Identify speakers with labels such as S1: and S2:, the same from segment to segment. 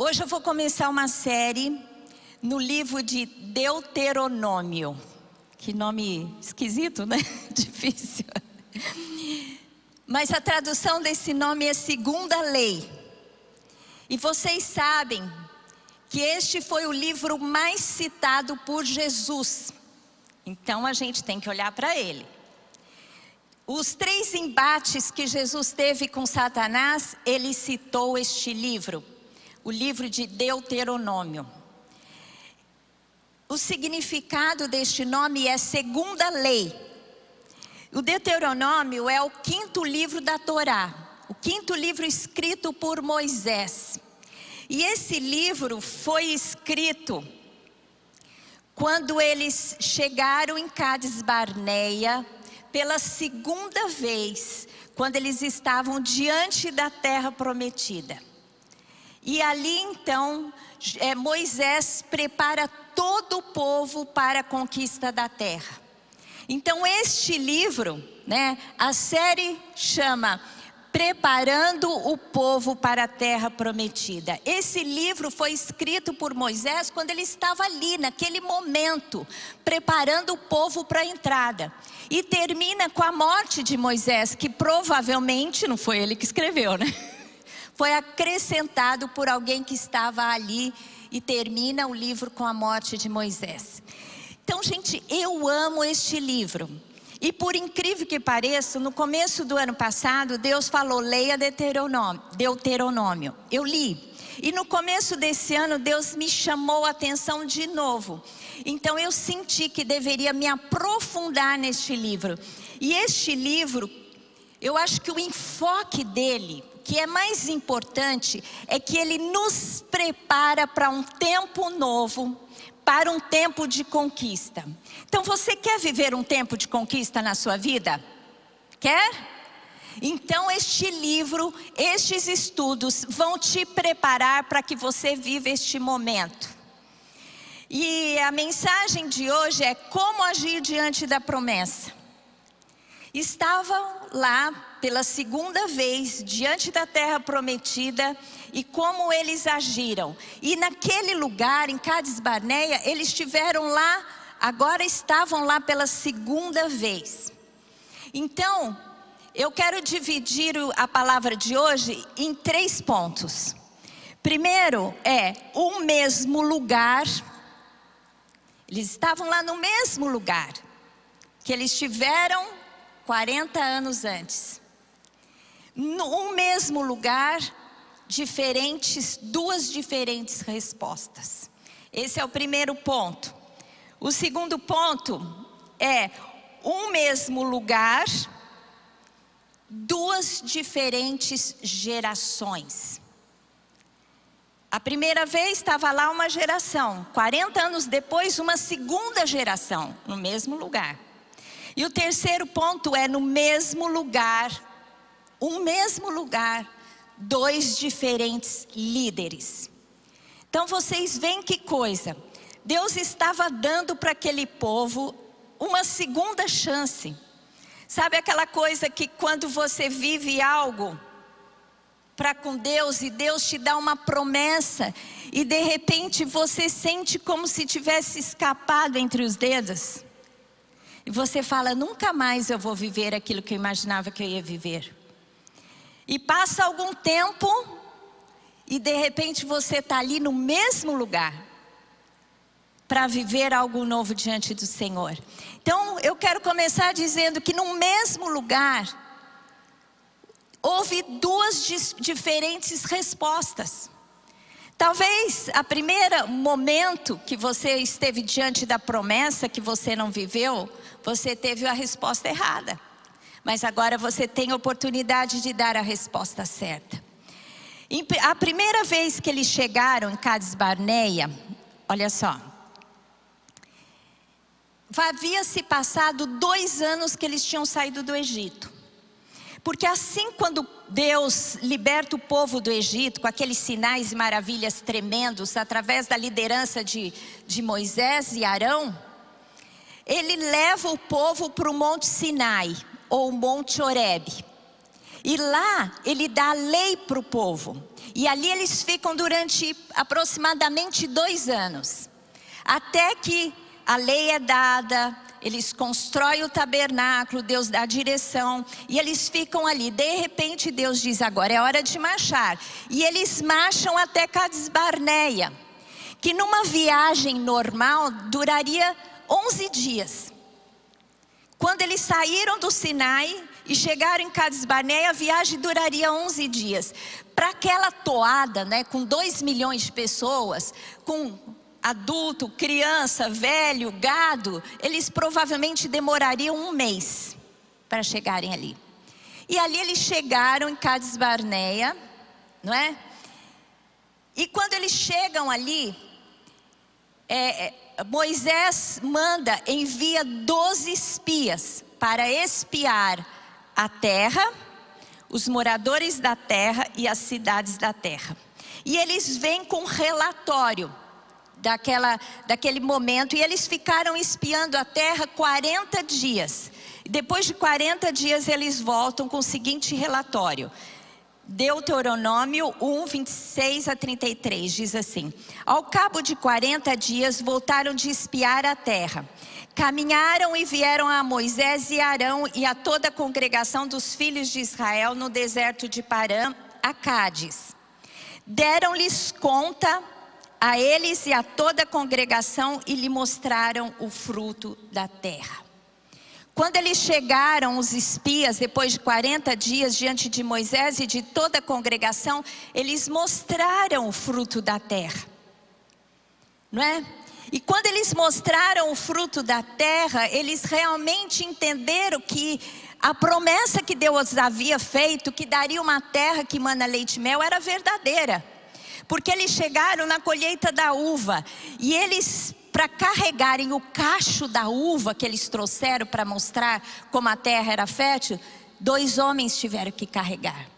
S1: Hoje eu vou começar uma série no livro de Deuteronômio. Que nome esquisito, né? Difícil. Mas a tradução desse nome é Segunda Lei. E vocês sabem que este foi o livro mais citado por Jesus. Então a gente tem que olhar para ele. Os 3 embates que Jesus teve com Satanás, ele citou este livro. O livro de Deuteronômio. O significado deste nome é Segunda Lei. O Deuteronômio é o 5º livro da Torá. O 5º livro escrito por Moisés. E esse livro foi escrito quando eles chegaram em Cádiz Barneia pela 2ª vez, quando eles estavam diante da terra prometida. E ali então Moisés prepara todo o povo para a conquista da terra. Então este livro, a série chama Preparando o Povo para a Terra Prometida. Esse livro foi escrito por Moisés quando ele estava ali, naquele momento, preparando o povo para a entrada. E termina com a morte de Moisés, que provavelmente não foi ele que escreveu, Foi acrescentado por alguém que estava ali, e termina o livro com a morte de Moisés. Então, gente, eu amo este livro. E por incrível que pareça, no começo do ano passado, Deus falou, leia Deuteronômio. Eu li. E no começo desse ano, Deus me chamou a atenção de novo. Então eu senti que deveria me aprofundar neste livro. E este livro, eu acho que o enfoque dele, que é mais importante, é que ele nos prepara para um tempo novo, para um tempo de conquista. Então você quer viver um tempo de conquista na sua vida? Quer? Então este livro, estes estudos vão te preparar para que você viva este momento. E a mensagem de hoje é como agir diante da promessa. Estavam lá pela 2ª vez diante da terra prometida e como eles agiram. E naquele lugar, em Cádiz Barneia, eles estiveram lá, agora estavam lá pela 2ª vez. Então, eu quero dividir a palavra de hoje em 3 pontos. Primeiro é o mesmo lugar. Eles estavam lá no mesmo lugar que eles estiveram 40 anos antes. No mesmo lugar, duas diferentes respostas. Esse é o primeiro ponto. O segundo ponto é um mesmo lugar, 2 diferentes gerações. A primeira vez estava lá uma geração, 40 anos depois uma 2ª geração, no mesmo lugar. E o terceiro ponto é no mesmo lugar, 2 diferentes líderes. Então vocês veem que coisa, Deus estava dando para aquele povo uma 2ª chance. Sabe aquela coisa que quando você vive algo para com Deus e Deus te dá uma promessa e de repente você sente como se tivesse escapado entre os dedos? E você fala, nunca mais eu vou viver aquilo que eu imaginava que eu ia viver. E passa algum tempo e de repente você está ali no mesmo lugar para viver algo novo diante do Senhor. Então eu quero começar dizendo que no mesmo lugar houve 2 diferentes respostas. Talvez a primeira momento que você esteve diante da promessa que você não viveu, você teve a resposta errada. Mas agora você tem a oportunidade de dar a resposta certa. A primeira vez que eles chegaram em Cádiz Barneia, olha só. Havia se passado 2 anos que eles tinham saído do Egito. Porque assim quando Deus liberta o povo do Egito, com aqueles sinais e maravilhas tremendos, através da liderança de Moisés e Arão, ele leva o povo para o Monte Sinai, ou Monte Horebe. E lá ele dá a lei para o povo. E ali eles ficam durante aproximadamente 2 anos. Até que a lei é dada, eles constroem o tabernáculo, Deus dá a direção. E eles ficam ali. De repente Deus diz, agora é hora de marchar. E eles marcham até Cades Barneia, que numa viagem normal duraria 11 dias. Quando eles saíram do Sinai e chegaram em Cades Barneia, a viagem duraria 11 dias. Para aquela toada, né, com 2 milhões de pessoas, com adulto, criança, velho, gado, eles provavelmente demorariam 1 mês para chegarem ali. E ali eles chegaram em Cades Barneia, não é? E quando eles chegam ali, Moisés envia 12 espias para espiar a terra, os moradores da terra e as cidades da terra. E eles vêm com relatório daquele momento, e eles ficaram espiando a terra 40 dias. Depois de 40 dias eles voltam com o seguinte relatório. Deuteronômio 1, 26 a 33 diz assim: ao cabo de 40 dias voltaram de espiar a terra. Caminharam e vieram a Moisés e Arão e a toda a congregação dos filhos de Israel no deserto de Parã, a Cádiz. Deram-lhes conta a eles e a toda a congregação e lhe mostraram o fruto da terra. Quando eles chegaram, os espias, depois de 40 dias, diante de Moisés e de toda a congregação, eles mostraram o fruto da terra, não é? E quando eles mostraram o fruto da terra, eles realmente entenderam que a promessa que Deus havia feito, que daria uma terra que mana leite e mel, era verdadeira. Porque eles chegaram na colheita da uva, e eles, para carregarem o cacho da uva que eles trouxeram para mostrar como a terra era fértil, 2 homens tiveram que carregar.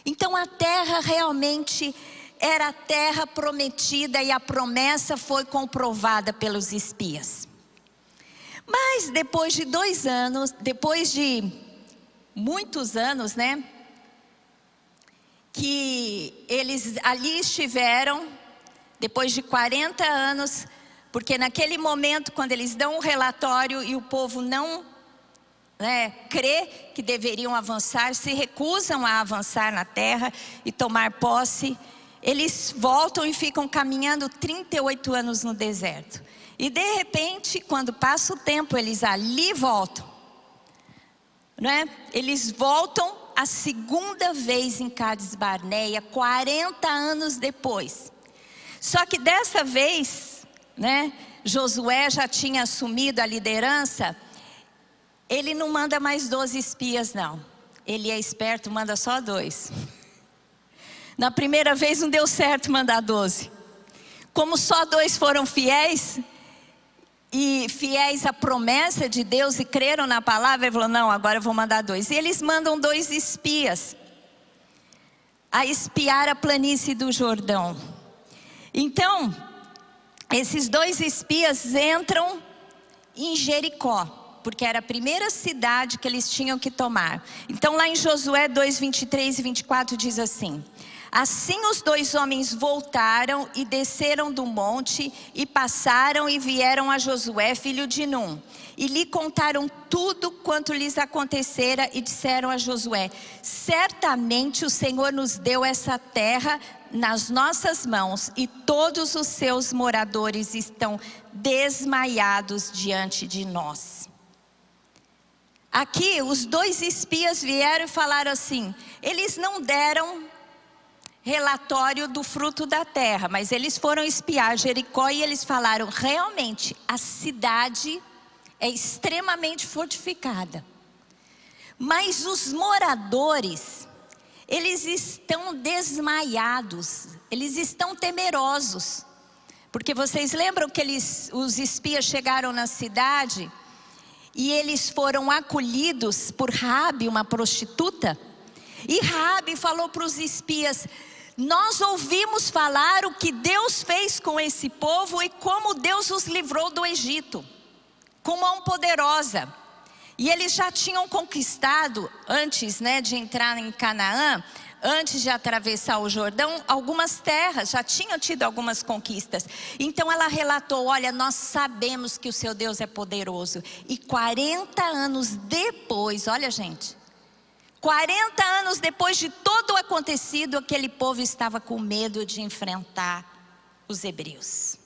S1: Então a terra realmente era a terra prometida, e a promessa foi comprovada pelos espias. Mas depois de 2 anos, depois de muitos anos, né, que eles ali estiveram, depois de 40 anos, porque naquele momento, quando eles dão um relatório e o povo não crê que deveriam avançar, se recusam a avançar na terra e tomar posse, eles voltam e ficam caminhando 38 anos no deserto. E de repente, quando passa o tempo, eles ali voltam, não é? Eles voltam a segunda vez em Cades Barneia, 40 anos depois. Só que dessa vez, né, Josué já tinha assumido a liderança. Ele não manda mais 12 espias, não. Ele é esperto, manda só 2. Na primeira vez não deu certo mandar 12. Como só 2 foram fiéis, e fiéis à promessa de Deus e creram na palavra, ele falou, não, agora eu vou mandar 2. E eles mandam 2 espias a espiar a planície do Jordão. Então, esses 2 espias entram em Jericó, porque era a primeira cidade que eles tinham que tomar. Então lá em Josué 2, 23 e 24 diz assim: assim os 2 homens voltaram e desceram do monte e passaram e vieram a Josué, filho de Num. E lhe contaram tudo quanto lhes acontecera e disseram a Josué: certamente o Senhor nos deu essa terra nas nossas mãos e todos os seus moradores estão desmaiados diante de nós. Aqui os 2 espias vieram e falaram assim, eles não deram relatório do fruto da terra, mas eles foram espiar Jericó e eles falaram, realmente a cidade é extremamente fortificada, mas os moradores, eles estão desmaiados, eles estão temerosos, porque vocês lembram que os espias chegaram na cidade e eles foram acolhidos por Raabe, uma prostituta, e Raabe falou para os espias, nós ouvimos falar o que Deus fez com esse povo e como Deus os livrou do Egito, com mão poderosa. E eles já tinham conquistado, antes, né, de entrar em Canaã, antes de atravessar o Jordão, algumas terras, já tinham tido algumas conquistas. Então ela relatou, olha, nós sabemos que o seu Deus é poderoso. E 40 anos depois, olha gente, 40 anos depois de todo o acontecido, aquele povo estava com medo de enfrentar os hebreus.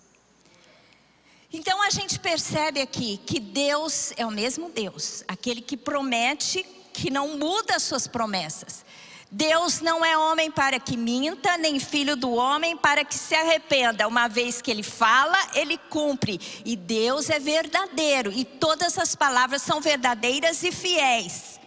S1: Então a gente percebe aqui que Deus é o mesmo Deus, aquele que promete, que não muda as suas promessas. Deus não é homem para que minta, nem filho do homem para que se arrependa. Uma vez que Ele fala, Ele cumpre. E Deus é verdadeiro, e todas as palavras são verdadeiras e fiéis.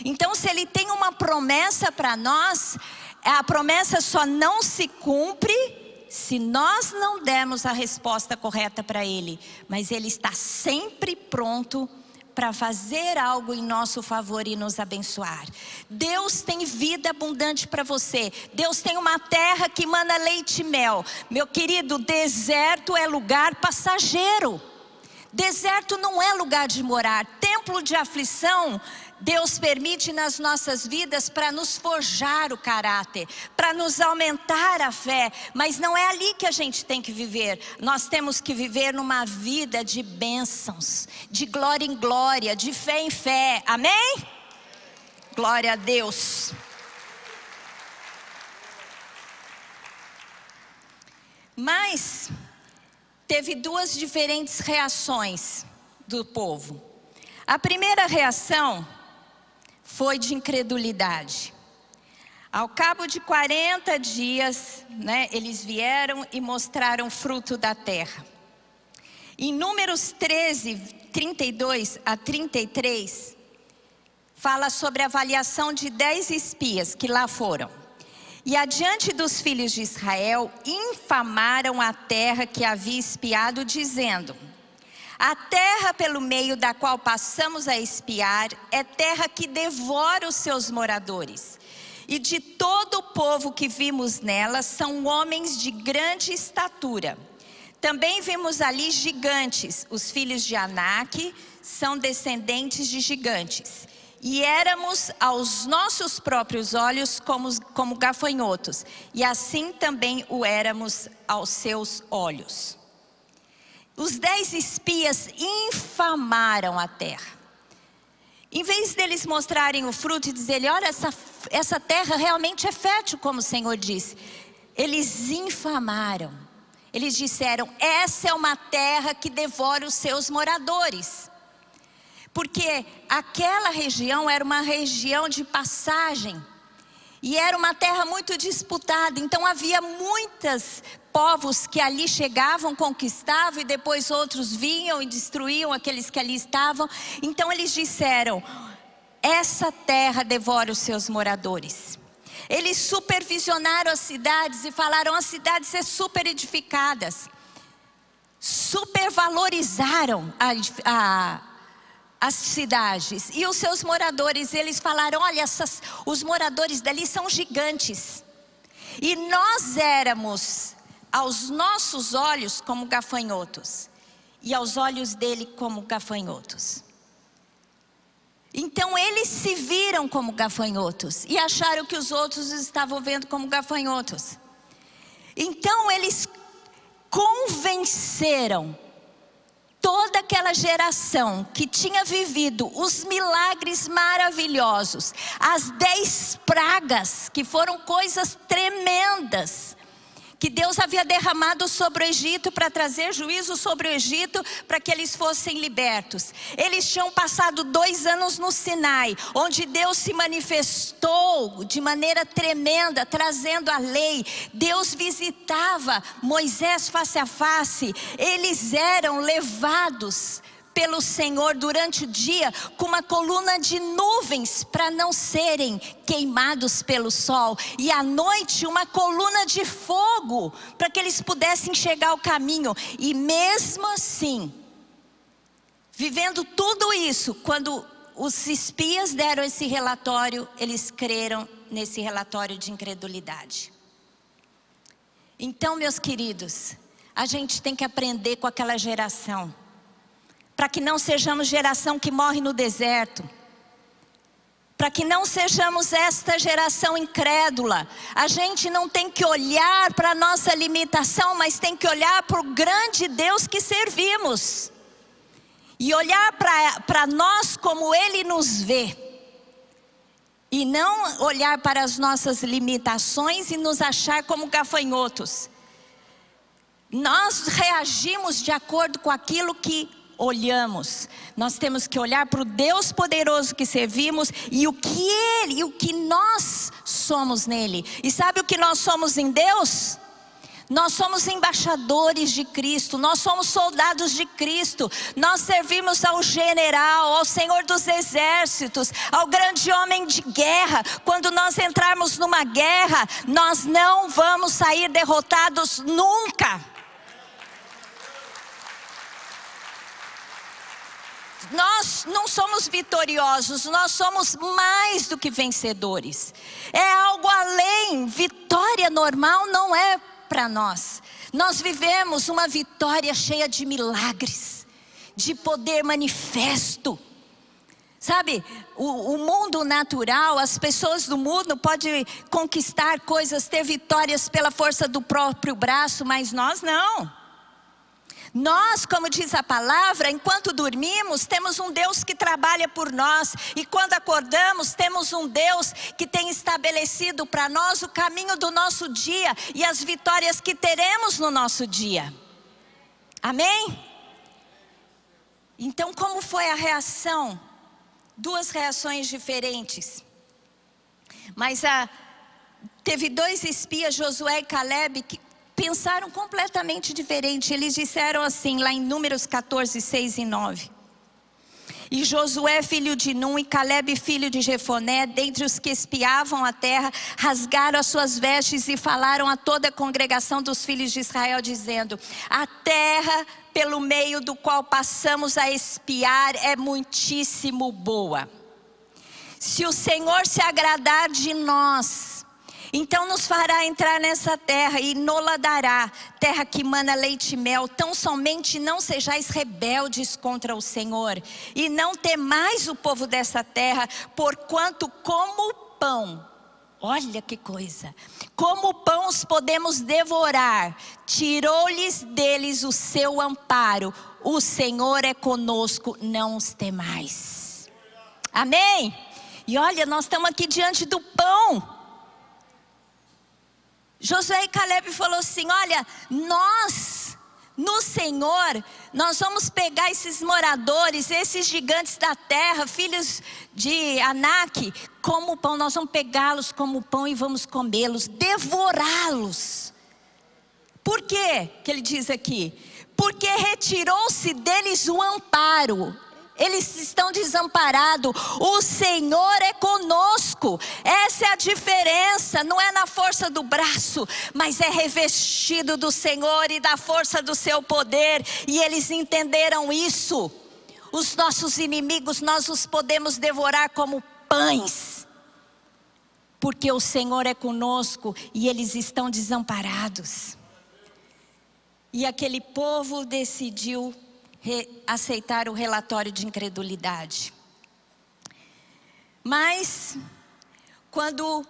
S1: Então se Ele tem uma promessa para nós, a promessa só não se cumpre se nós não dermos a resposta correta para Ele. Mas Ele está sempre pronto para fazer algo em nosso favor e nos abençoar. Deus tem vida abundante para você. Deus tem uma terra que mana leite e mel. Meu querido, deserto é lugar passageiro. Deserto não é lugar de morar. Templo de aflição, Deus permite nas nossas vidas para nos forjar o caráter, para nos aumentar a fé. Mas não é ali que a gente tem que viver. Nós temos que viver numa vida de bênçãos, de glória em glória, de fé em fé. Amém? Glória a Deus. Mas teve duas diferentes reações do povo. A primeira reação foi de incredulidade. Ao cabo de 40 dias, né, eles vieram e mostraram o fruto da terra. Em Números 13, 32 a 33, fala sobre a avaliação de 10 espias que lá foram. E adiante dos filhos de Israel, infamaram a terra que havia espiado, dizendo: a terra pelo meio da qual passamos a espiar é terra que devora os seus moradores. E de todo o povo que vimos nela são homens de grande estatura. Também vimos ali gigantes. Os filhos de Anak são descendentes de gigantes. E éramos aos nossos próprios olhos como gafanhotos. E assim também o éramos aos seus olhos. Os 10 espias infamaram a terra. Em vez deles mostrarem o fruto e dizerem: olha, essa terra realmente é fértil, como o Senhor disse. Eles infamaram. Eles disseram: essa é uma terra que devora os seus moradores. Porque aquela região era uma região de passagem. E era uma terra muito disputada. Então havia muitos povos que ali chegavam, conquistavam, e depois outros vinham e destruíam aqueles que ali estavam. Então eles disseram: essa terra devora os seus moradores. Eles supervisionaram as cidades e falaram: as cidades são super edificadas. Supervalorizaram as cidades e os seus moradores. Eles falaram: olha, os moradores dali são gigantes. E nós éramos aos nossos olhos como gafanhotos, e aos olhos dele como gafanhotos. Então eles se viram como gafanhotos e acharam que os outros estavam vendo como gafanhotos. Então eles convenceram toda aquela geração que tinha vivido os milagres maravilhosos, as 10 pragas, que foram coisas tremendas, que Deus havia derramado sobre o Egito para trazer juízo sobre o Egito, para que eles fossem libertos. Eles tinham passado 2 anos no Sinai, onde Deus se manifestou de maneira tremenda, trazendo a lei. Deus visitava Moisés face a face. Eles eram levados pelo Senhor durante o dia com uma coluna de nuvens para não serem queimados pelo sol, e à noite uma coluna de fogo para que eles pudessem chegar ao caminho. E mesmo assim, vivendo tudo isso, quando os espias deram esse relatório, eles creram nesse relatório de incredulidade. Então, meus queridos, a gente tem que aprender com aquela geração, para que não sejamos geração que morre no deserto, para que não sejamos esta geração incrédula. A gente não tem que olhar para a nossa limitação, mas tem que olhar para o grande Deus que servimos. E olhar para nós como Ele nos vê. E não olhar para as nossas limitações e nos achar como gafanhotos. Nós reagimos de acordo com aquilo que olhamos. Nós temos que olhar para o Deus poderoso que servimos e o que nós somos nele. E sabe o que nós somos em Deus? Nós somos embaixadores de Cristo, nós somos soldados de Cristo. Nós servimos ao general, ao Senhor dos exércitos, ao grande homem de guerra. Quando nós entrarmos numa guerra, nós não vamos sair derrotados nunca. Nós não somos vitoriosos, nós somos mais do que vencedores. É algo além. Vitória normal não é para nós. Nós vivemos uma vitória cheia de milagres, de poder manifesto. Sabe, o mundo natural, as pessoas do mundo podem conquistar coisas, ter vitórias pela força do próprio braço, mas nós não. Nós, como diz a palavra, enquanto dormimos, temos um Deus que trabalha por nós. E quando acordamos, temos um Deus que tem estabelecido para nós o caminho do nosso dia e as vitórias que teremos no nosso dia. Amém? Então, como foi a reação? Duas reações diferentes. Mas teve dois espias, Josué e Caleb, que pensaram completamente diferente. Eles disseram assim, lá em Números 14, 6 e 9. E Josué, filho de Num, e Caleb, filho de Jefoné, dentre os que espiavam a terra, rasgaram as suas vestes e falaram a toda a congregação dos filhos de Israel, dizendo: a terra pelo meio do qual passamos a espiar é muitíssimo boa. Se o Senhor se agradar de nós, então nos fará entrar nessa terra e nola dará, terra que mana leite e mel. Tão somente não sejais rebeldes contra o Senhor, e não temais o povo dessa terra, porquanto como pão, olha que coisa, como pão os podemos devorar, tirou-lhes deles o seu amparo, o Senhor é conosco, não os temais. Amém? E olha, nós estamos aqui diante do pão. Josué e Caleb falou assim: olha, nós, no Senhor, nós vamos pegar esses moradores, esses gigantes da terra, filhos de Anak, como pão. Nós vamos pegá-los como pão e vamos comê-los, devorá-los. Por quê que ele diz aqui? Porque retirou-se deles o amparo. Eles estão desamparados. O Senhor é conosco. Essa é a diferença. Não é na força do braço, mas é revestido do Senhor e da força do seu poder. E eles entenderam isso. Os nossos inimigos, nós os podemos devorar como pães, porque o Senhor é conosco e eles estão desamparados. E aquele povo decidiu aceitar o relatório de incredulidade. Mas quando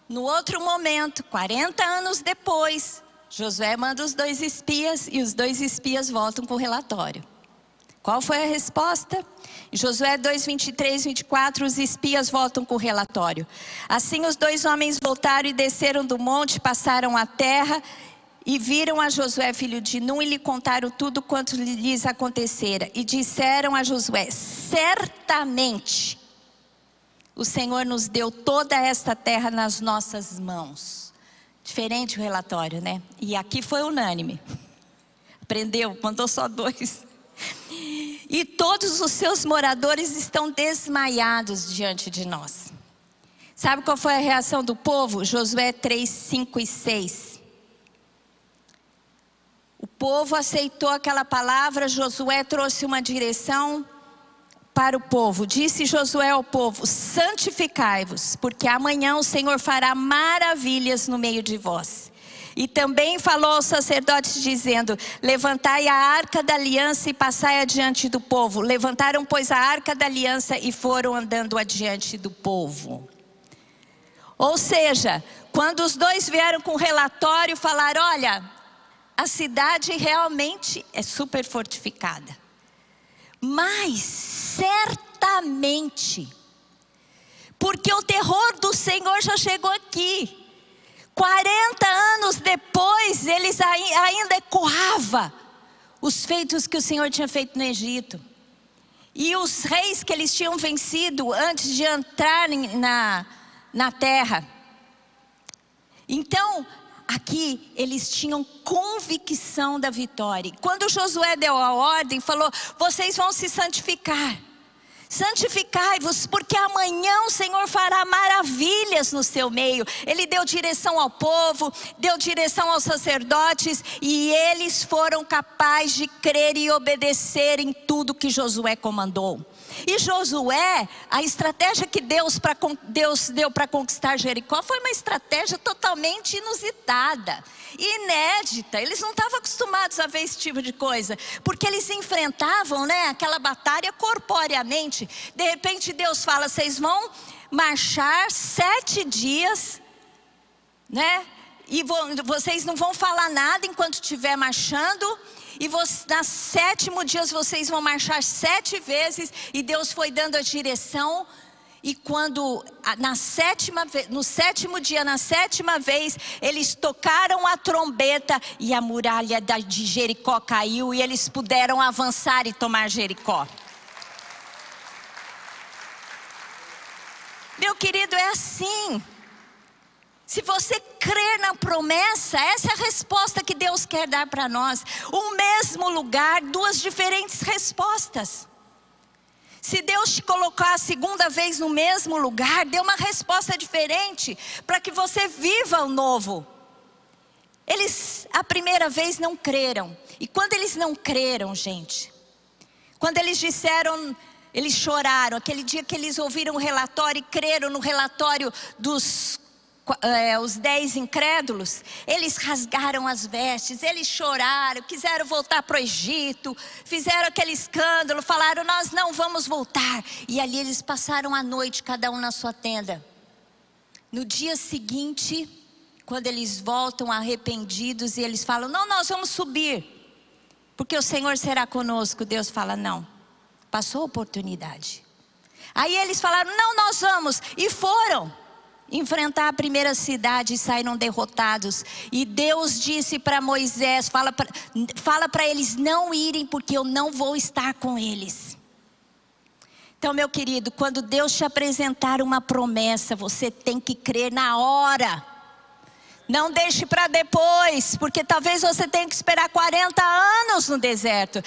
S1: no outro momento, 40 anos depois, Josué manda os dois espias e os dois espias voltam com o relatório. Qual foi a resposta? Em Josué 2, 23, 24, os espias voltam com o relatório. Assim os dois homens voltaram e desceram do monte, passaram a terra e viram a Josué, filho de Num, e lhe contaram tudo quanto lhes acontecera. E disseram a Josué: certamente o Senhor nos deu toda esta terra nas nossas mãos. Diferente o relatório, né? E aqui foi unânime. Aprendeu, mandou só dois. E todos os seus moradores estão desmaiados diante de nós. Sabe qual foi a reação do povo? Josué 3, 5 e 6. O povo aceitou aquela palavra. Josué trouxe uma direção para o povo. Disse Josué ao povo: santificai-vos, porque amanhã o Senhor fará maravilhas no meio de vós. E também falou aos sacerdotes dizendo: levantai a arca da aliança e passai adiante do povo. Levantaram, pois, a arca da aliança e foram andando adiante do povo. Ou seja, quando os dois vieram com o relatório, falaram: olha, a cidade realmente é super fortificada, mas certamente, porque o terror do Senhor já chegou aqui. 40 anos depois, eles ainda ecoava os feitos que o Senhor tinha feito no Egito. E os reis que eles tinham vencido antes de entrarem na terra. Então, aqui eles tinham convicção da vitória. E quando Josué deu a ordem, falou: vocês vão se santificar. Santificai-vos, porque amanhã o Senhor fará maravilhas no seu meio. Ele deu direção ao povo, deu direção aos sacerdotes, e eles foram capazes de crer e obedecer em tudo que Josué comandou. E Josué, a estratégia que Deus deu para conquistar Jericó foi uma estratégia totalmente inusitada, inédita. Eles não estavam acostumados a ver esse tipo de coisa, porque eles enfrentavam, aquela batalha corporeamente. De repente Deus fala: vocês vão marchar 7 dias, e vocês não vão falar nada enquanto estiver marchando. E no 7º dia vocês vão marchar 7 vezes. E Deus foi dando a direção. E quando no 7º dia, na 7ª vez, eles tocaram a trombeta, e a muralha de Jericó caiu, e eles puderam avançar e tomar Jericó. Meu querido, é assim. Se você crer na promessa, essa é a resposta que Deus quer dar para nós. O mesmo lugar, 2 diferentes respostas. Se Deus te colocar a 2ª vez no mesmo lugar, dê uma resposta diferente, para que você viva o novo. Eles, a primeira vez, não creram. E quando eles não creram, gente, quando eles disseram, eles choraram. Aquele dia que eles ouviram o relatório e creram no relatório os 10 incrédulos, eles rasgaram as vestes, eles choraram, quiseram voltar para o Egito, fizeram aquele escândalo, falaram: nós não vamos voltar. E ali eles passaram a noite, cada um na sua tenda. No dia seguinte, quando eles voltam arrependidos, e eles falam: não, nós vamos subir, porque o Senhor será conosco. Deus fala: não, passou a oportunidade. Aí eles falaram: não, nós vamos, e foram enfrentar a primeira cidade e saíram derrotados. E Deus disse para Moisés: fala para eles não irem, porque eu não vou estar com eles. Então, meu querido, quando Deus te apresentar uma promessa, você tem que crer na hora. Não deixe para depois, porque talvez você tenha que esperar 40 anos no deserto,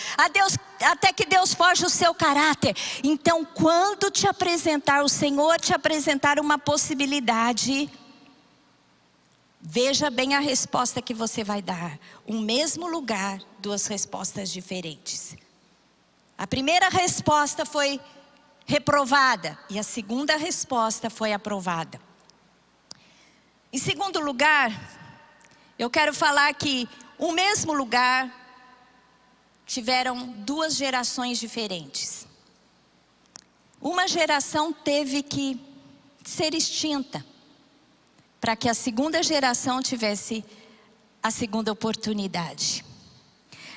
S1: até que Deus forje o seu caráter. Então, quando o Senhor te apresentar uma possibilidade, veja bem a resposta que você vai dar. Um mesmo lugar, 2 respostas diferentes. A primeira resposta foi reprovada, e a segunda resposta foi aprovada. Em segundo lugar, eu quero falar que o mesmo lugar tiveram 2 gerações diferentes. Uma geração teve que ser extinta, para que a segunda geração tivesse a segunda oportunidade.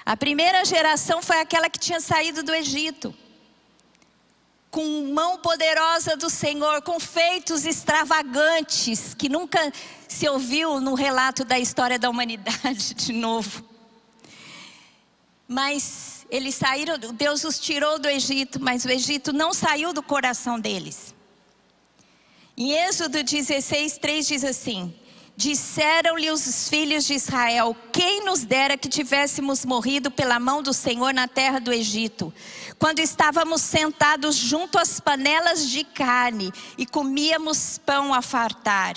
S1: A primeira geração foi aquela que tinha saído do Egito, com mão poderosa do Senhor, com feitos extravagantes, que nunca se ouviu no relato da história da humanidade de novo. Mas eles saíram, Deus os tirou do Egito, mas o Egito não saiu do coração deles. Em Êxodo 16:3 diz assim: disseram-lhe os filhos de Israel: quem nos dera que tivéssemos morrido pela mão do Senhor na terra do Egito, quando estávamos sentados junto às panelas de carne e comíamos pão a fartar.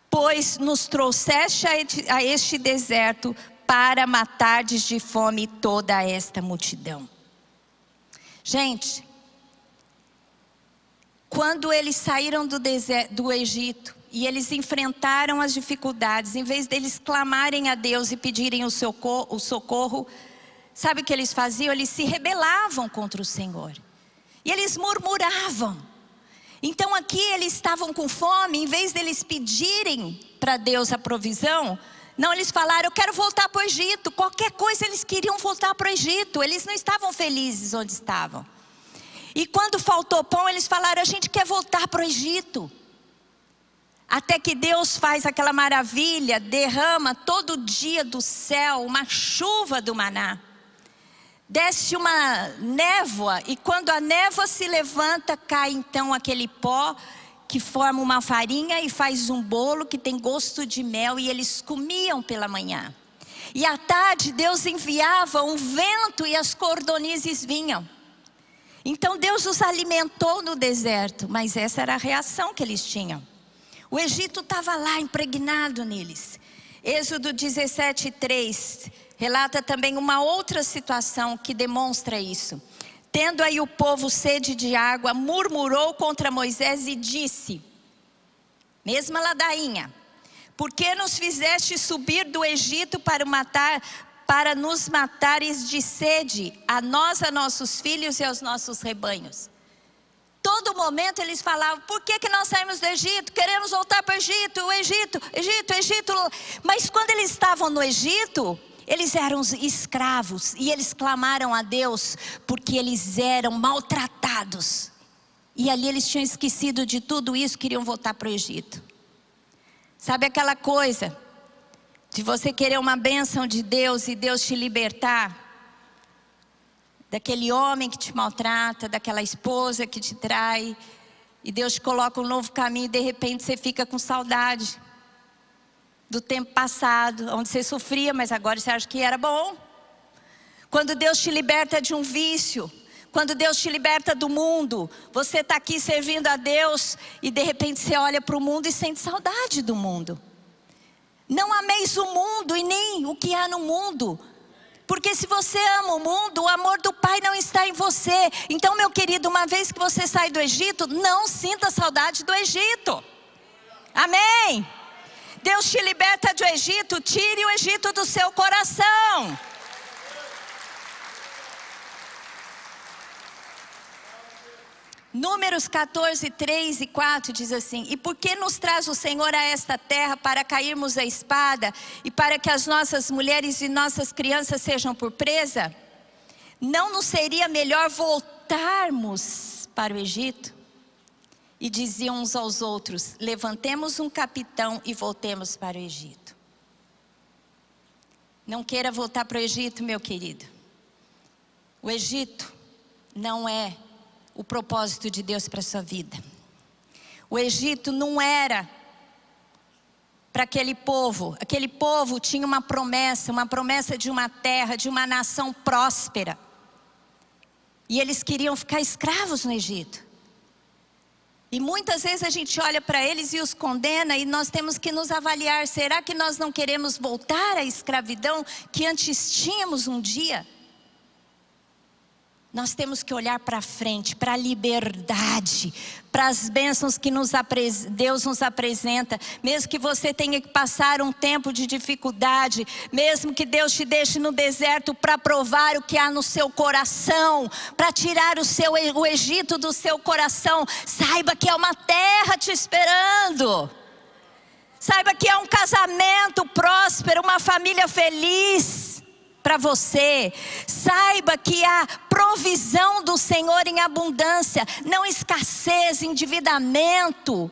S1: Pois nos trouxeste a este deserto para matardes de fome toda esta multidão. Gente, quando eles saíram do Egito e eles enfrentaram as dificuldades. Em vez deles clamarem a Deus e pedirem o socorro, sabe o que eles faziam? Eles se rebelavam contra o Senhor. E eles murmuravam. Então aqui eles estavam com fome, em vez deles pedirem para Deus a provisão, não, eles falaram, eu quero voltar para o Egito. Qualquer coisa eles queriam voltar para o Egito. Eles não estavam felizes onde estavam. E quando faltou pão, eles falaram, a gente quer voltar para o Egito. Até que Deus faz aquela maravilha, derrama todo dia do céu uma chuva do maná. Desce uma névoa, e quando a névoa se levanta, cai então aquele pó que forma uma farinha e faz um bolo que tem gosto de mel, e eles comiam pela manhã. E à tarde Deus enviava um vento e as cordonizes vinham. Então Deus os alimentou no deserto, mas essa era a reação que eles tinham. O Egito estava lá impregnado neles. Êxodo 17:3 relata também uma outra situação que demonstra isso. Tendo aí o povo sede de água, murmurou contra Moisés e disse, mesma ladainha, por que nos fizeste subir do Egito para nos matares de sede, a nós, a nossos filhos e aos nossos rebanhos? Todo momento eles falavam, por que nós saímos do Egito? Queremos voltar para o Egito, Egito. Mas quando eles estavam no Egito, eles eram escravos, e eles clamaram a Deus, porque eles eram maltratados. E ali eles tinham esquecido de tudo isso, queriam voltar para o Egito. Sabe aquela coisa, de você querer uma bênção de Deus, e Deus te libertar? Daquele homem que te maltrata, daquela esposa que te trai, e Deus te coloca um novo caminho, e de repente você fica com saudade do tempo passado, onde você sofria, mas agora você acha que era bom. Quando Deus te liberta de um vício, quando Deus te liberta do mundo, você está aqui servindo a Deus, e de repente você olha para o mundo e sente saudade do mundo. Não ameis o mundo e nem o que há no mundo. Porque se você ama o mundo, o amor do Pai não está em você. Então, meu querido, uma vez que você sai do Egito, não sinta saudade do Egito. Amém? Deus te liberta do Egito, tire o Egito do seu coração. Números 14, 3 e 4 diz assim, e por que nos traz o Senhor a esta terra para cairmos a espada e para que as nossas mulheres e nossas crianças sejam por presa? Não nos seria melhor voltarmos para o Egito? E diziam uns aos outros, levantemos um capitão e voltemos para o Egito. Não queira voltar para o Egito, meu querido. O Egito não é o propósito de Deus para a sua vida. O Egito não era para aquele povo. Aquele povo tinha uma promessa de uma terra, de uma nação próspera. E eles queriam ficar escravos no Egito. E muitas vezes a gente olha para eles e os condena, e nós temos que nos avaliar. Será que nós não queremos voltar à escravidão que antes tínhamos um dia? Nós temos que olhar para frente, para a liberdade, para as bênçãos que Deus nos apresenta. Mesmo que você tenha que passar um tempo de dificuldade, mesmo que Deus te deixe no deserto para provar o que há no seu coração, para tirar o Egito do seu coração, saiba que é uma terra te esperando. Saiba que é um casamento próspero, uma família feliz para você. Saiba que há provisão do Senhor em abundância, não escassez, endividamento,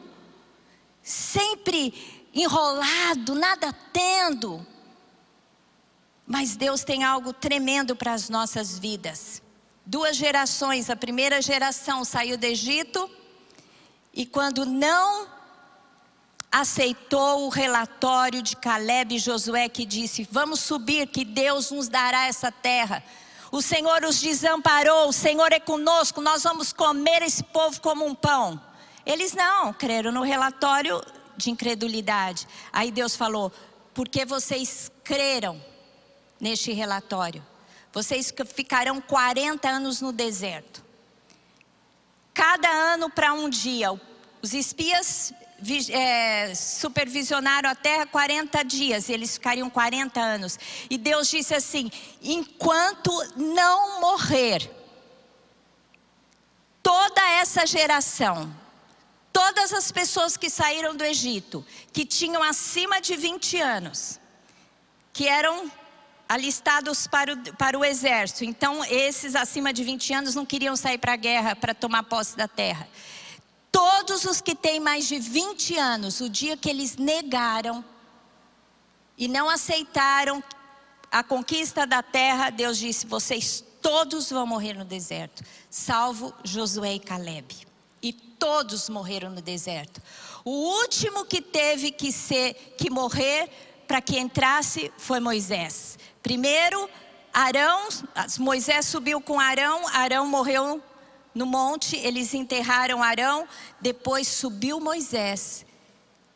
S1: sempre enrolado, nada tendo. Mas Deus tem algo tremendo para as nossas vidas. 2 gerações, a primeira geração saiu do Egito, e quando não aceitou o relatório de Caleb e Josué, que disse, vamos subir que Deus nos dará essa terra. O Senhor os desamparou, o Senhor é conosco, nós vamos comer esse povo como um pão. Eles não creram no relatório de incredulidade. Aí Deus falou, porque vocês creram neste relatório, vocês ficarão 40 anos no deserto. Cada ano para um dia, os espias supervisionaram a terra 40 dias, eles ficariam 40 anos. E Deus disse assim: enquanto não morrer toda essa geração, todas as pessoas que saíram do Egito, que tinham acima de 20 anos, que eram alistados para o exército. Então esses acima de 20 anos não queriam sair para a guerra, para tomar posse da terra. Todos os que têm mais de 20 anos, o dia que eles negaram e não aceitaram a conquista da terra, Deus disse: vocês todos vão morrer no deserto, salvo Josué e Caleb. E todos morreram no deserto. O último que teve que morrer para que entrasse foi Moisés. Primeiro, Arão, Moisés subiu com Arão, Arão morreu no monte, eles enterraram Arão, depois subiu Moisés,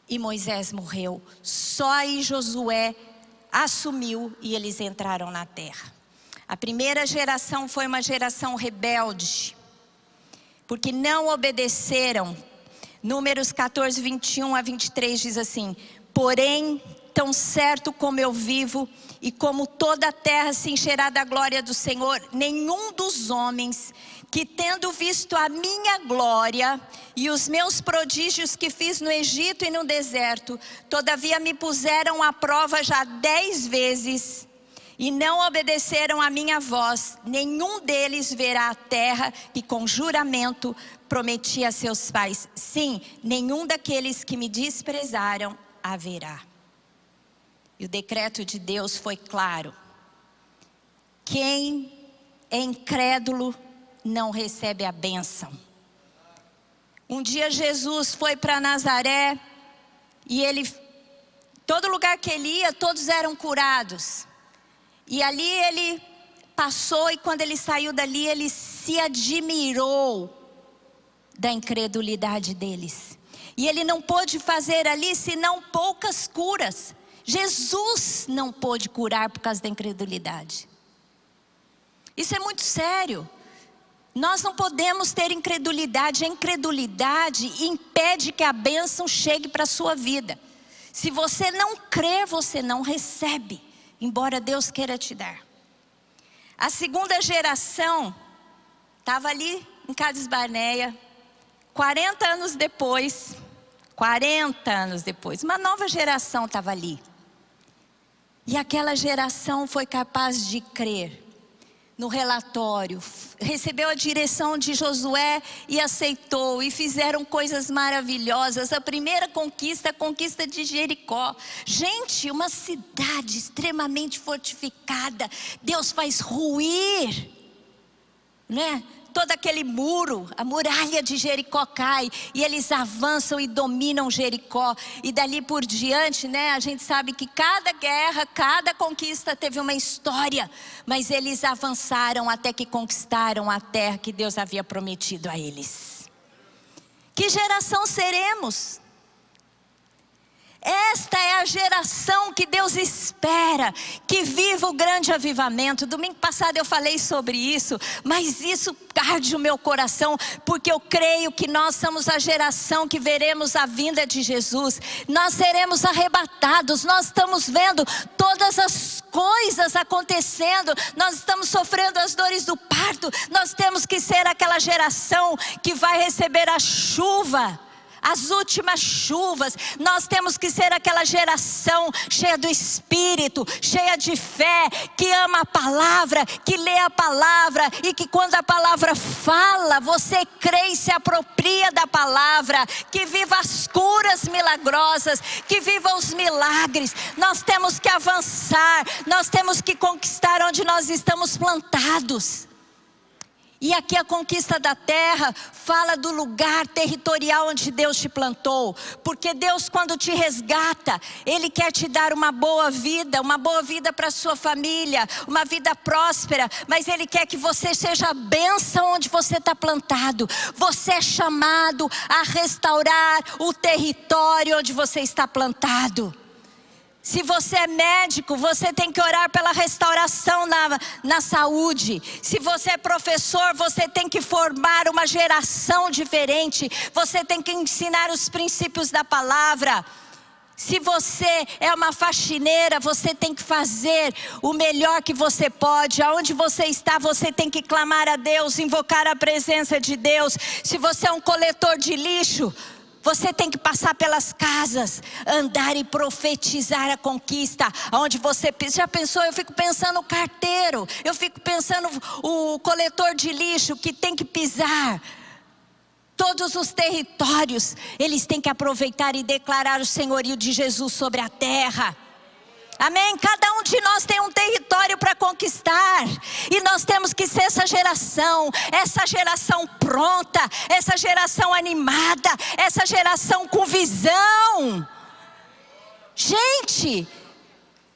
S1: e Moisés morreu. Só aí Josué assumiu e eles entraram na terra. A primeira geração foi uma geração rebelde, porque não obedeceram. Números 14, 21 a 23 diz assim: porém, tão certo como eu vivo, e como toda a terra se encherá da glória do Senhor, nenhum dos homens que, tendo visto a minha glória e os meus prodígios que fiz no Egito e no deserto, todavia me puseram à prova já 10 vezes, e não obedeceram a minha voz, nenhum deles verá a terra que com juramento prometi a seus pais. Sim, nenhum daqueles que me desprezaram a verá. E o decreto de Deus foi claro: quem é incrédulo não recebe a bênção. Um dia Jesus foi para Nazaré, e todo lugar que ele ia, todos eram curados. E ali ele passou, e quando ele saiu dali, ele se admirou da incredulidade deles. E ele não pôde fazer ali senão poucas curas. Jesus não pôde curar por causa da incredulidade. Isso é muito sério. Nós não podemos ter incredulidade. A incredulidade impede que a bênção chegue para a sua vida. Se você não crer, você não recebe, embora Deus queira te dar. A segunda geração estava ali em Cades Barneia, 40 anos depois, uma nova geração estava ali. E aquela geração foi capaz de crer no relatório, recebeu a direção de Josué e aceitou, e fizeram coisas maravilhosas. A primeira conquista, a conquista de Jericó. Gente, uma cidade extremamente fortificada, Deus faz ruir, né? Todo aquele muro, a muralha de Jericó cai, e eles avançam e dominam Jericó. E dali por diante, né, a gente sabe que cada guerra, cada conquista teve uma história, mas eles avançaram até que conquistaram a terra que Deus havia prometido a eles. Que geração seremos? Esta é a geração que Deus espera, que viva o grande avivamento. Domingo passado eu falei sobre isso, mas isso arde o meu coração, porque eu creio que nós somos a geração que veremos a vinda de Jesus. Nós seremos arrebatados, nós estamos vendo todas as coisas acontecendo, nós estamos sofrendo as dores do parto. Nós temos que ser aquela geração que vai receber a chuva, as últimas chuvas. Nós temos que ser aquela geração cheia do Espírito, cheia de fé, que ama a palavra, que lê a palavra, e que quando a palavra fala, você crê e se apropria da palavra, que viva as curas milagrosas, que viva os milagres. Nós temos que avançar, nós temos que conquistar onde nós estamos plantados. E aqui a conquista da terra fala do lugar territorial onde Deus te plantou. Porque Deus, quando te resgata, Ele quer te dar uma boa vida para a sua família, uma vida próspera. Mas Ele quer que você seja a bênção onde você está plantado. Você é chamado a restaurar o território onde você está plantado. Se você é médico, você tem que orar pela restauração na saúde. Se você é professor, você tem que formar uma geração diferente. Você tem que ensinar os princípios da palavra. Se você é uma faxineira, você tem que fazer o melhor que você pode. Aonde você está, você tem que clamar a Deus, invocar a presença de Deus. Se você é um coletor de lixo, você tem que passar pelas casas, andar e profetizar a conquista. Onde você já pensou? Eu fico pensando o carteiro, eu fico pensando o coletor de lixo que tem que pisar todos os territórios. Eles têm que aproveitar e declarar o senhorio de Jesus sobre a terra. Amém? Cada um de nós tem um território para conquistar. E nós temos que ser essa geração pronta, essa geração animada, essa geração com visão. Gente,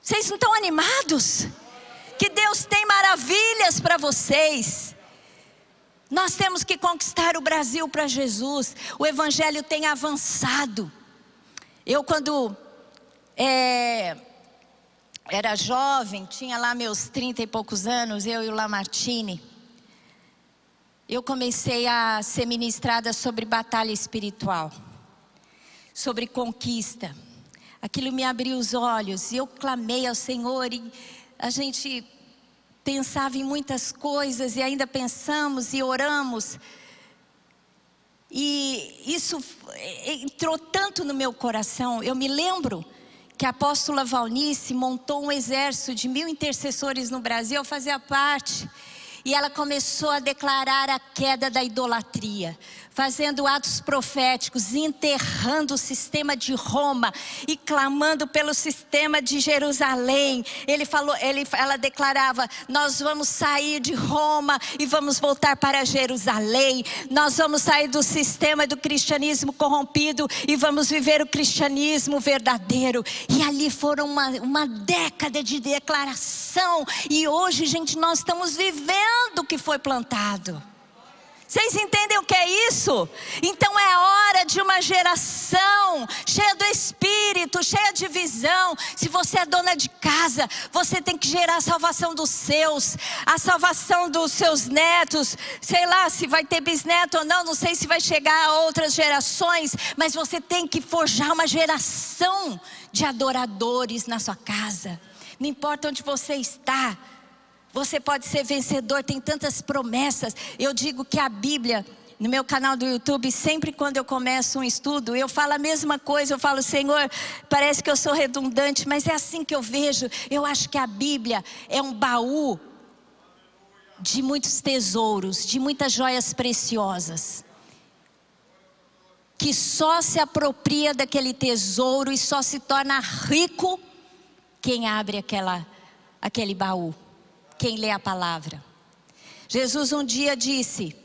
S1: vocês não estão animados? Que Deus tem maravilhas para vocês. Nós temos que conquistar o Brasil para Jesus. O Evangelho tem avançado. Eu quando era jovem, tinha lá meus 30 e poucos anos, eu e o Lamartine, eu comecei a ser ministrada sobre batalha espiritual, sobre conquista. Aquilo me abriu os olhos e eu clamei ao Senhor, e a gente pensava em muitas coisas e ainda pensamos e oramos. E isso entrou tanto no meu coração. Eu me lembro que a apóstola Valnice montou um exército de 1000 intercessores no Brasil, eu fazia parte. E ela começou a declarar a queda da idolatria, fazendo atos proféticos, enterrando o sistema de Roma e clamando pelo sistema de Jerusalém. Ela declarava: nós vamos sair de Roma e vamos voltar para Jerusalém. Nós vamos sair do sistema do cristianismo corrompido e vamos viver o cristianismo verdadeiro. E ali foram uma década de declaração. E hoje, gente, nós estamos vivendo o que foi plantado. Vocês entendem o que é isso? Então é hora de uma geração cheia do Espírito, cheia de visão. Se você é dona de casa, você tem que gerar a salvação dos seus, a salvação dos seus netos. Sei lá se vai ter bisneto ou não, não sei se vai chegar a outras gerações, mas você tem que forjar uma geração de adoradores na sua casa. Não importa onde você está, você pode ser vencedor, tem tantas promessas. Eu digo que a Bíblia, no meu canal do YouTube, sempre quando eu começo um estudo, eu falo a mesma coisa. Eu falo: Senhor, parece que eu sou redundante, mas é assim que eu vejo. Eu acho que a Bíblia é um baú de muitos tesouros, de muitas joias preciosas, que só se apropria daquele tesouro e só se torna rico quem abre aquele baú, quem lê a palavra. Jesus um dia disse,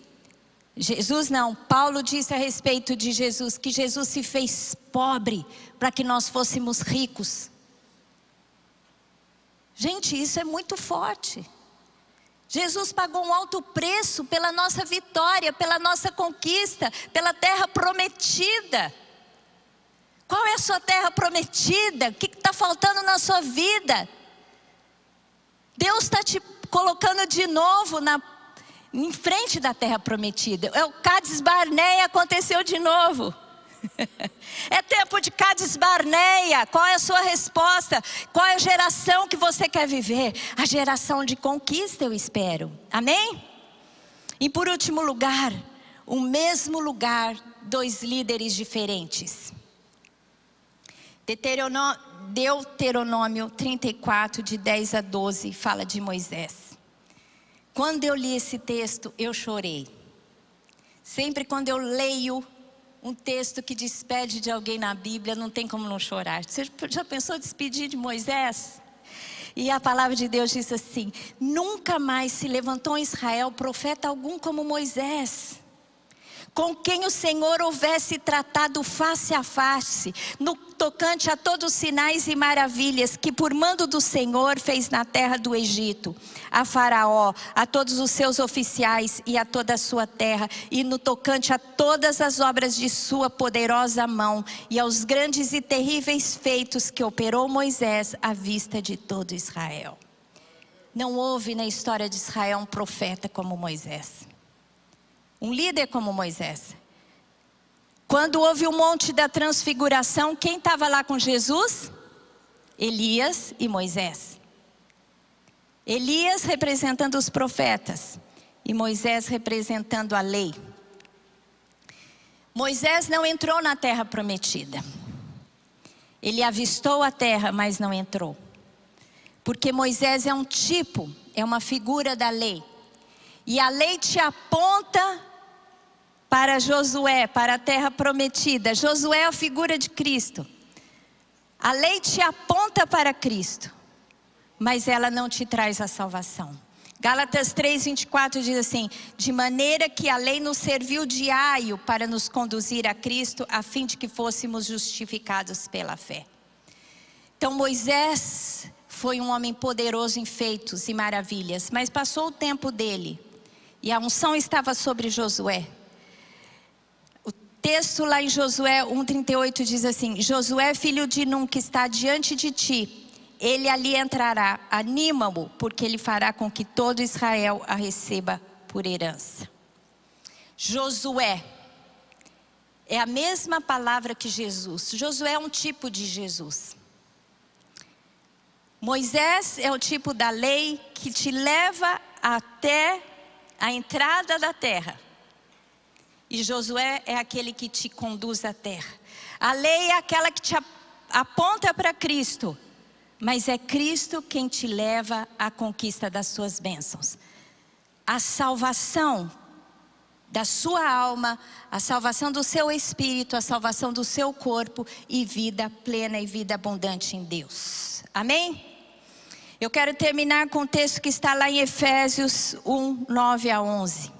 S1: Paulo disse a respeito de Jesus, que Jesus se fez pobre para que nós fôssemos ricos. Gente, isso é muito forte. Jesus pagou um alto preço pela nossa vitória, pela nossa conquista, pela terra prometida. Qual é a sua terra prometida? O que está faltando na sua vida? Deus está te colocando de novo em frente da terra prometida. É o Cades Barneia, aconteceu de novo. É tempo de Cades Barneia. Qual é a sua resposta? Qual é a geração que você quer viver? A geração de conquista, eu espero. Amém? E por último lugar, o mesmo lugar, 2 líderes diferentes. Deuteronômio 34, de 10 a 12, fala de Moisés. Quando eu li esse texto, eu chorei. Sempre quando eu leio um texto que despede de alguém na Bíblia, não tem como não chorar. Você já pensou despedir de Moisés? E a palavra de Deus diz assim: nunca mais se levantou em Israel profeta algum como Moisés. com quem o Senhor houvesse tratado face a face, no tocante a todos os sinais e maravilhas que por mando do Senhor fez na terra do Egito, a Faraó, a todos os seus oficiais e a toda a sua terra, e no tocante a todas as obras de sua poderosa mão, e aos grandes e terríveis feitos que operou Moisés à vista de todo Israel. Não houve na história de Israel um profeta como Moisés, um líder como Moisés. Quando houve o monte da transfiguração, quem estava lá com Jesus? Elias e Moisés. Elias representando os profetas e Moisés representando a lei. Moisés não entrou na terra prometida. Ele avistou a terra, mas não entrou. Porque Moisés é um tipo, é uma figura da lei. E a lei te aponta para Josué, para a terra prometida. Josué é a figura de Cristo. A lei te aponta para Cristo, mas ela não te traz a salvação. Gálatas 3:24 diz assim: de maneira que a lei nos serviu de aio para nos conduzir a Cristo, a fim de que fôssemos justificados pela fé. Então Moisés foi um homem poderoso em feitos e maravilhas, mas passou o tempo dele, e a unção estava sobre Josué. O texto lá em Josué 1:38 diz assim: Josué, filho de Nun, que está diante de ti, ele ali entrará, anima-o, porque ele fará com que todo Israel a receba por herança. Josué é a mesma palavra que Jesus. Josué é um tipo de Jesus. Moisés é o tipo da lei que te leva até a entrada da terra. E Josué é aquele que te conduz à terra. A lei é aquela que te aponta para Cristo, mas é Cristo quem te leva à conquista das suas bênçãos. A salvação da sua alma, a salvação do seu espírito, a salvação do seu corpo e vida plena e vida abundante em Deus. Amém? Eu quero terminar com o texto que está lá em Efésios 1:9-11.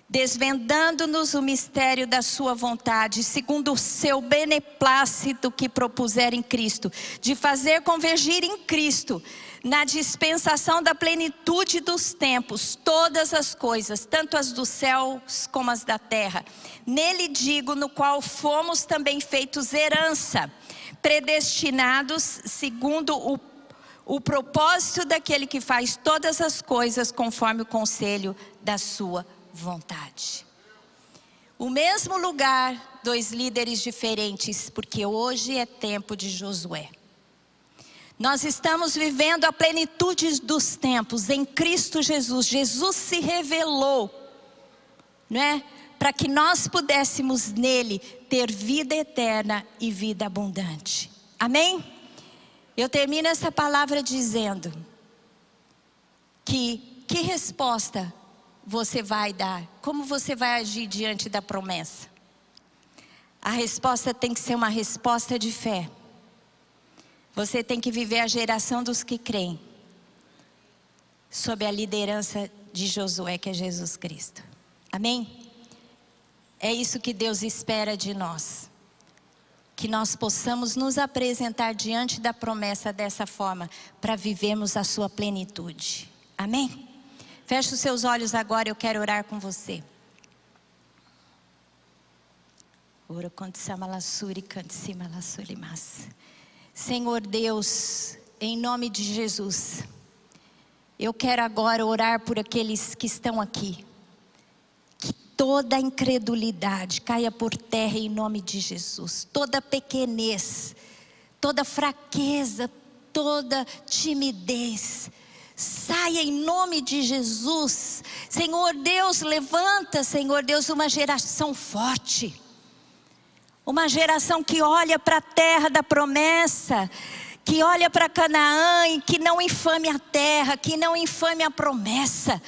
S1: Desvendando-nos o mistério da sua vontade, segundo o seu beneplácito que propuser em Cristo, de fazer convergir em Cristo, na dispensação da plenitude dos tempos, todas as coisas, tanto as dos céus como as da terra. Nele digo, no qual fomos também feitos herança, predestinados segundo o propósito daquele que faz todas as coisas conforme o conselho da sua vontade. O mesmo lugar, dois líderes diferentes, porque hoje é tempo de Josué. Nós estamos vivendo a plenitude dos tempos em Cristo Jesus. Jesus se revelou, né? Para que nós pudéssemos nele ter vida eterna e vida abundante. Amém? Eu termino essa palavra dizendo que resposta você vai dar? Como você vai agir diante da promessa? A resposta tem que ser uma resposta de fé. Você tem que viver a geração dos que creem, sob a liderança de Josué, que é Jesus Cristo. Amém? É isso que Deus espera de nós. Que nós possamos nos apresentar diante da promessa dessa forma, para vivermos a sua plenitude. Amém? Feche os seus olhos agora, eu quero orar com você. Senhor Deus, em nome de Jesus, eu quero agora orar por aqueles que estão aqui. Que toda incredulidade caia por terra em nome de Jesus. Toda pequenez, toda fraqueza, toda timidez, saia em nome de Jesus. Senhor Deus, levanta, Senhor Deus, uma geração forte. Uma geração que olha para a terra da promessa, que olha para Canaã e que não infame a terra, que não infame a promessa,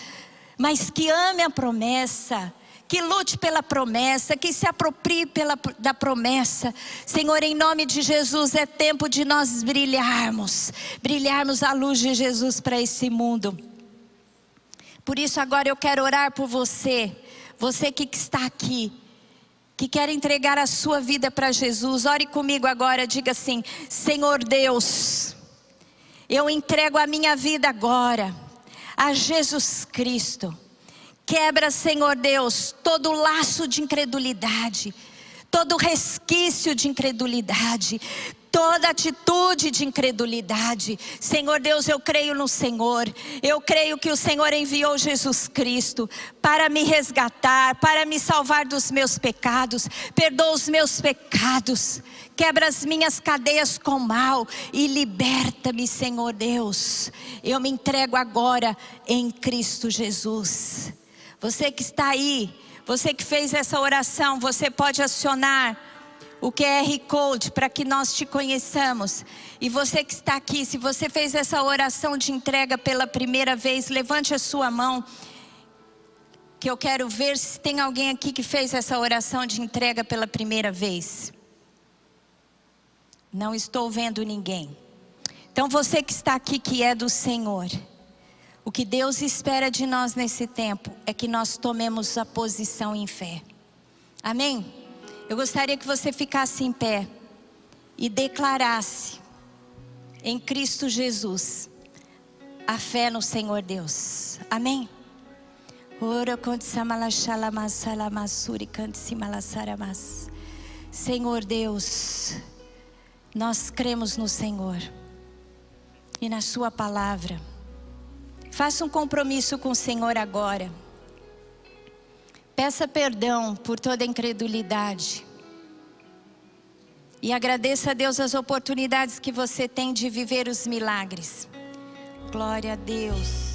S1: mas que ame a promessa, que lute pela promessa, que se aproprie da promessa. Senhor, em nome de Jesus, é tempo de nós brilharmos a luz de Jesus para esse mundo. Por isso agora eu quero orar por você. Você que está aqui, que quer entregar a sua vida para Jesus, ore comigo agora, diga assim: Senhor Deus, eu entrego a minha vida agora a Jesus Cristo. Quebra, Senhor Deus, todo laço de incredulidade, todo resquício de incredulidade, toda atitude de incredulidade. Senhor Deus, eu creio no Senhor. Eu creio que o Senhor enviou Jesus Cristo para me resgatar, para me salvar dos meus pecados. Perdoa os meus pecados, quebra as minhas cadeias com mal e liberta-me, Senhor Deus. Eu me entrego agora em Cristo Jesus. Você que está aí, você que fez essa oração, você pode acionar o QR Code para que nós te conheçamos. E você que está aqui, se você fez essa oração de entrega pela primeira vez, levante a sua mão, que eu quero ver se tem alguém aqui que fez essa oração de entrega pela primeira vez. Não estou vendo ninguém. Então você que está aqui, que é do Senhor, o que Deus espera de nós nesse tempo é que nós tomemos a posição em fé. Amém? Eu gostaria que você ficasse em pé e declarasse em Cristo Jesus a fé no Senhor Deus. Amém? Senhor Deus, nós cremos no Senhor e na sua palavra. Faça um compromisso com o Senhor agora. Peça perdão por toda incredulidade. E agradeça a Deus as oportunidades que você tem de viver os milagres. Glória a Deus.